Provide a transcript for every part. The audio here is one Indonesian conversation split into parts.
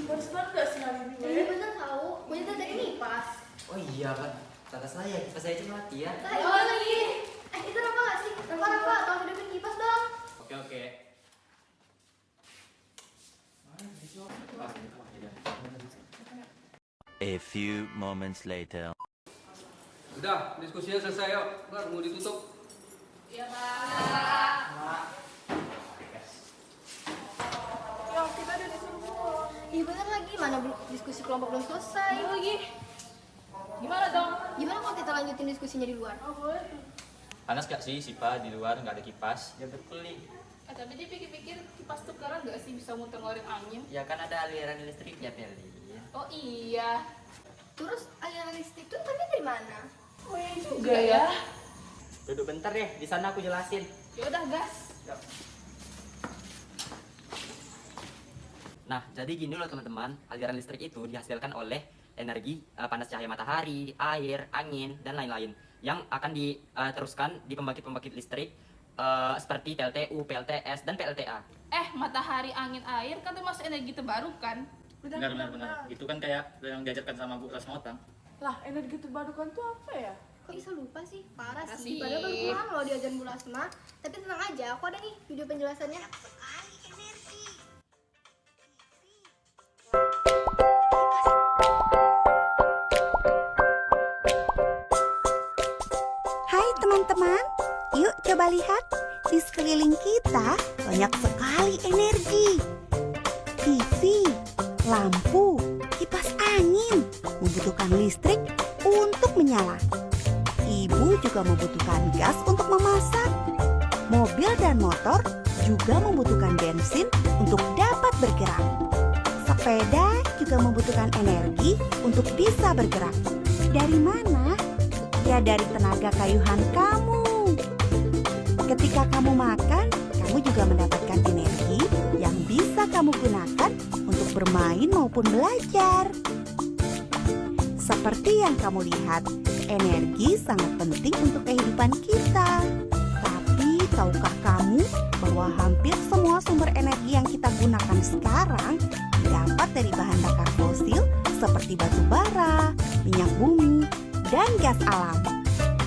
Barusan nggak sih hari ini? Ini bener tahu, punya tadi kipas. Oh iya kan, kata saya kipas saya cuma mati ya. Oh lagi. Itu Rafa nggak sih? Rafa, tolong hidupin kipas dong. Oke. A few moments later. Udah, diskusinya selesai yuk. Baru mau ditutup. Iya Pak. Ya kita udah disuruh. Iya bener lagi, mana diskusi kelompok belum selesai. Iya lagi. Gimana dong? Gimana kalau kita lanjutin diskusinya di luar? Oh boleh. Panas gak sih Sipa di luar nggak ada kipas? Ya betul nih. Tapi dia pikir-pikir kipas tuh sekarang nggak sih bisa muter ngeluarin angin? Ya kan ada aliran listriknya Peli. Oh iya. Terus aliran listrik itu tadi dari mana? Oh iya juga ya. Duduk bentar deh, di sana aku jelasin. Ya udah gas. Nah, jadi gini loh teman-teman, aliran listrik itu dihasilkan oleh energi panas cahaya matahari, air, angin, dan lain-lain yang akan diteruskan di pembangkit-pembangkit listrik seperti PLTU, PLTS, dan PLTA. Matahari, angin, air kan termasuk energi terbarukan. Benar. Itu kan kayak yang diajarkan sama Bu Rasma Otang. Lah, energi terbarukan tuh apa ya? Kok bisa lupa sih? Parah Parah sih. sih. Padahal baru pulang loh diajarin Bu Lasma. Tapi tenang aja, aku ada nih video penjelasannya. Hai teman-teman, yuk coba lihat. Di sekeliling kita banyak sekali energi. TV, lampu, kipas angin membutuhkan listrik untuk menyala. Ibu juga membutuhkan gas untuk memasak. Mobil dan motor juga membutuhkan bensin untuk dapat bergerak. Sepeda juga membutuhkan energi untuk bisa bergerak. Dari mana? Ya dari tenaga kayuhan kamu. Ketika kamu makan, kamu juga mendapatkan energi yang bisa kamu gunakan untuk bermain maupun belajar. Seperti yang kamu lihat, energi sangat penting untuk kehidupan kita. Tapi tahukah kamu bahwa hampir semua sumber energi yang kita gunakan sekarang didapat dari bahan bakar fosil seperti batu bara, minyak bumi, dan gas alam.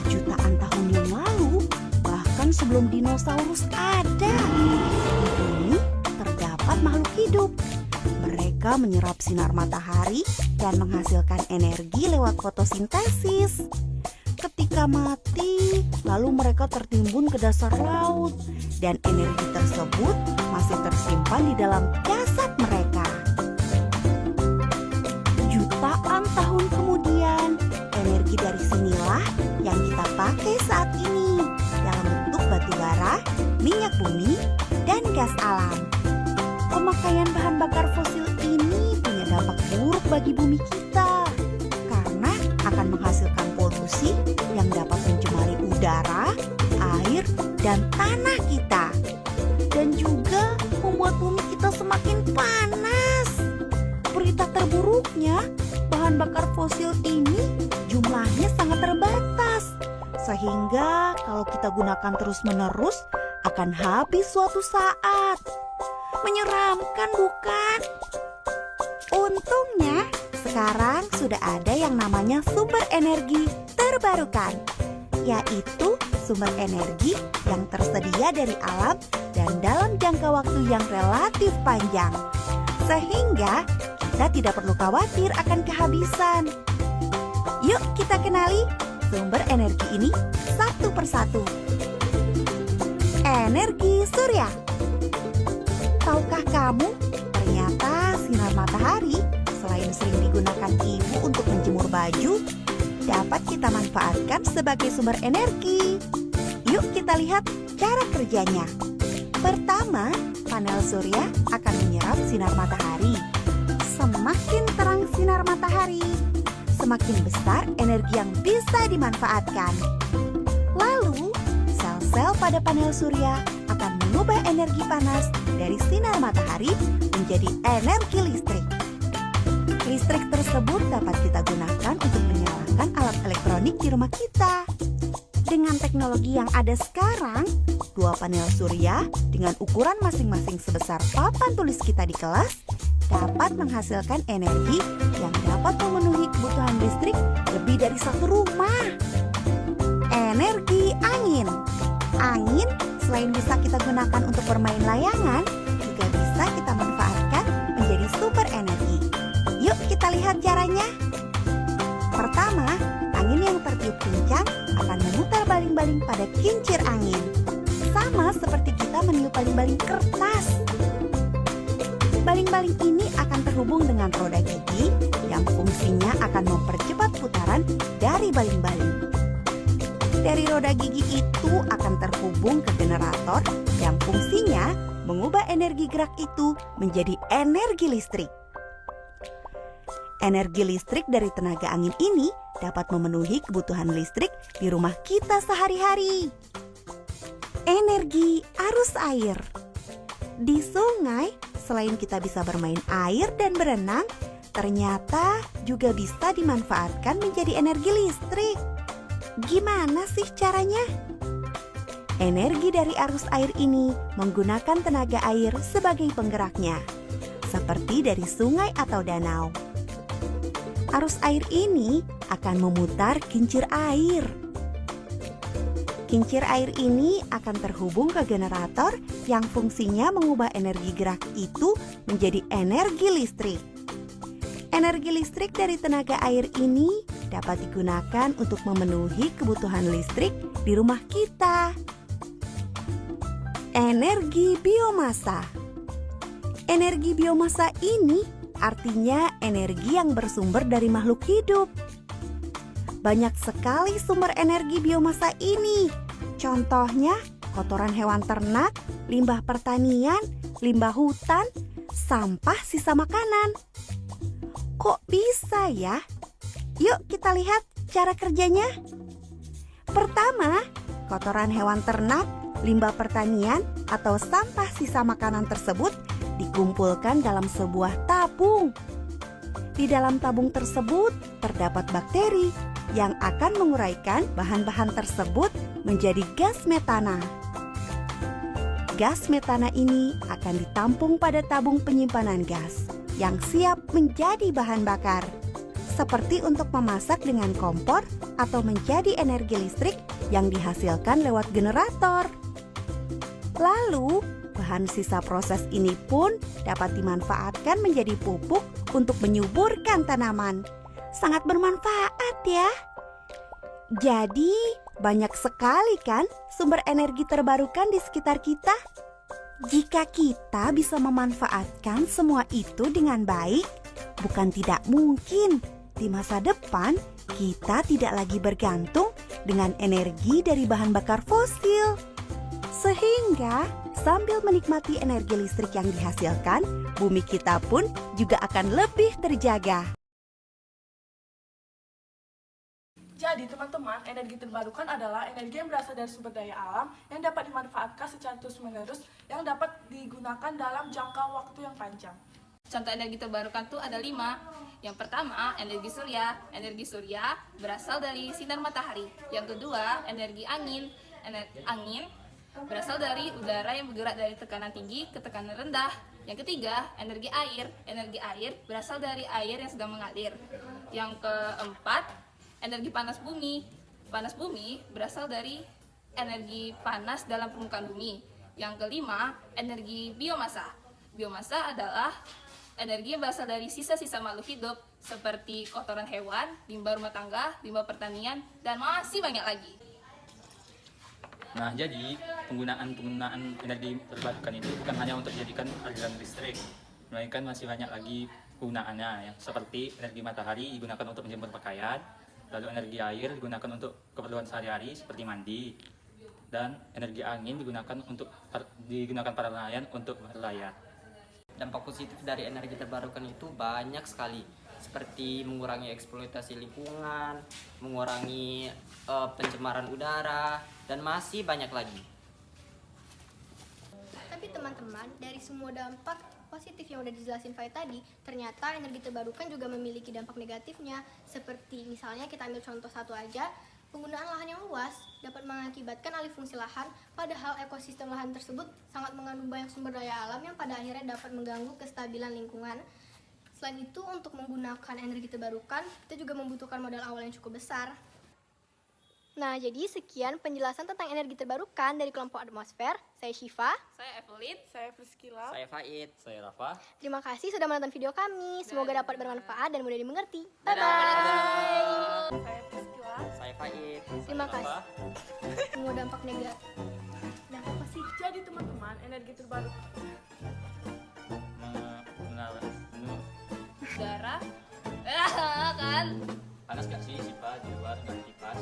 Jutaan tahun yang lalu, bahkan sebelum dinosaurus ada, di bumi terdapat makhluk hidup. Mereka menyerap sinar matahari dan menghasilkan energi lewat fotosintesis. Ketika mati, lalu mereka tertimbun ke dasar laut, dan energi tersebut masih tersimpan di dalam jasad mereka. Jutaan tahun kemudian, energi dari sinilah yang kita pakai saat ini dalam bentuk batu bara, minyak bumi, dan gas alam. Pemakaian bahan bakar fosil ini punya dampak buruk bagi bumi kita karena akan menghasilkan polusi yang dapat mencemari udara, air, dan tanah kita, dan juga membuat bumi kita semakin panas. Berita terburuknya, bahan bakar fosil ini jumlahnya sangat terbatas, sehingga kalau kita gunakan terus-menerus akan habis suatu saat. Menyeramkan bukan? Untungnya sekarang sudah ada yang namanya sumber energi terbarukan, yaitu sumber energi yang tersedia dari alam dan dalam jangka waktu yang relatif panjang, sehingga kita tidak perlu khawatir akan kehabisan. Yuk kita kenali sumber energi ini satu persatu. Energi surya. Tahukah kamu, ternyata sinar matahari selain sering digunakan ibu untuk menjemur baju, dapat kita manfaatkan sebagai sumber energi. Yuk kita lihat cara kerjanya. Pertama, panel surya akan menyerap sinar matahari. Semakin terang sinar matahari, semakin besar energi yang bisa dimanfaatkan. Lalu, sel-sel pada panel surya akan mengubah energi panas dari sinar matahari menjadi energi listrik. Listrik tersebut dapat kita gunakan untuk menyalakan alat elektronik di rumah kita. Dengan teknologi yang ada sekarang, dua panel surya dengan ukuran masing-masing sebesar papan tulis kita di kelas dapat menghasilkan energi yang dapat memenuhi kebutuhan listrik lebih dari satu rumah. Energi angin. Angin selain bisa kita gunakan untuk bermain layangan, juga bisa kita manfaatkan menjadi sumber energi. Yuk kita lihat caranya. Pertama, angin yang tertiup kencang akan memutar baling-baling pada kincir angin. Sama seperti kita meniup baling-baling kertas. Baling-baling ini akan terhubung dengan roda gigi yang fungsinya akan mempercepat putaran dari baling-baling. Dari roda gigi itu akan terhubung ke generator yang fungsinya mengubah energi gerak itu menjadi energi listrik. Energi listrik dari tenaga angin ini dapat memenuhi kebutuhan listrik di rumah kita sehari-hari. Energi arus air. Di sungai, selain kita bisa bermain air dan berenang, ternyata juga bisa dimanfaatkan menjadi energi listrik. Gimana sih caranya? Energi dari arus air ini menggunakan tenaga air sebagai penggeraknya, seperti dari sungai atau danau. Arus air ini akan memutar kincir air. Kincir air ini akan terhubung ke generator yang fungsinya mengubah energi gerak itu menjadi energi listrik. Energi listrik dari tenaga air ini dapat digunakan untuk memenuhi kebutuhan listrik di rumah kita. Energi biomasa. Energi biomasa ini artinya energi yang bersumber dari makhluk hidup. Banyak sekali sumber energi biomasa ini. Contohnya, kotoran hewan ternak, limbah pertanian, limbah hutan, sampah sisa makanan. Kok bisa ya? Yuk kita lihat cara kerjanya. Pertama, kotoran hewan ternak, limbah pertanian, atau sampah sisa makanan tersebut dikumpulkan dalam sebuah tabung. Di dalam tabung tersebut terdapat bakteri yang akan menguraikan bahan-bahan tersebut menjadi gas metana. Gas metana ini akan ditampung pada tabung penyimpanan gas yang siap menjadi bahan bakar, seperti untuk memasak dengan kompor atau menjadi energi listrik yang dihasilkan lewat generator. Lalu, bahan sisa proses ini pun dapat dimanfaatkan menjadi pupuk untuk menyuburkan tanaman. Sangat bermanfaat ya. Jadi, banyak sekali kan sumber energi terbarukan di sekitar kita? Jika kita bisa memanfaatkan semua itu dengan baik, bukan tidak mungkin di masa depan kita tidak lagi bergantung dengan energi dari bahan bakar fosil. Sehingga sambil menikmati energi listrik yang dihasilkan, bumi kita pun juga akan lebih terjaga. Jadi teman-teman, energi terbarukan adalah energi yang berasal dari sumber daya alam yang dapat dimanfaatkan secara terus-menerus yang dapat digunakan dalam jangka waktu yang panjang. Contoh energi terbarukan tuh ada 5. Yang pertama, energi surya. Energi surya berasal dari sinar matahari. Yang kedua, energi angin. Angin berasal dari udara yang bergerak dari tekanan tinggi ke tekanan rendah. Yang ketiga, energi air. Energi air berasal dari air yang sedang mengalir. Yang keempat, energi panas bumi. Panas bumi berasal dari energi panas dalam permukaan bumi. Yang kelima, energi biomasa. Biomasa adalah energi yang berasal dari sisa-sisa makhluk hidup seperti kotoran hewan, limbah rumah tangga, limbah pertanian, dan masih banyak lagi. Nah, jadi penggunaan energi terbarukan itu bukan hanya untuk dijadikan aliran listrik, melainkan masih banyak lagi penggunaannya, yang seperti energi matahari digunakan untuk menjemur pakaian, lalu energi air digunakan untuk keperluan sehari-hari seperti mandi, dan energi angin digunakan para nelayan untuk berlayar. Dampak positif dari energi terbarukan itu banyak sekali, seperti mengurangi eksploitasi lingkungan, mengurangi pencemaran udara, dan masih banyak lagi. Tapi teman-teman, dari semua dampak positif yang udah dijelasin Fai tadi, ternyata energi terbarukan juga memiliki dampak negatifnya. Seperti misalnya kita ambil contoh satu aja, Penggunaan lahan yang luas dapat mengakibatkan alih fungsi lahan, padahal ekosistem lahan tersebut sangat mengandung banyak sumber daya alam yang pada akhirnya dapat mengganggu kestabilan lingkungan. Selain itu, untuk menggunakan energi terbarukan, kita juga membutuhkan modal awal yang cukup besar. Nah, jadi sekian penjelasan tentang energi terbarukan dari kelompok atmosfer. Saya Syifa. Saya Evelyn. Saya Priscila. Saya Faid. Saya Rafa. Terima kasih sudah menonton video kami. Semoga dapat bermanfaat dan mudah dimengerti. Dadah. Bye-bye. Saya Priscila. Saya Faid. Terima Rafa. kasih. Semua dampak negatif. Dampak apa sih? Jadi teman-teman, energi terbarukan Udara. Kan? Panas gak sih Sipa di luar nggak kipas?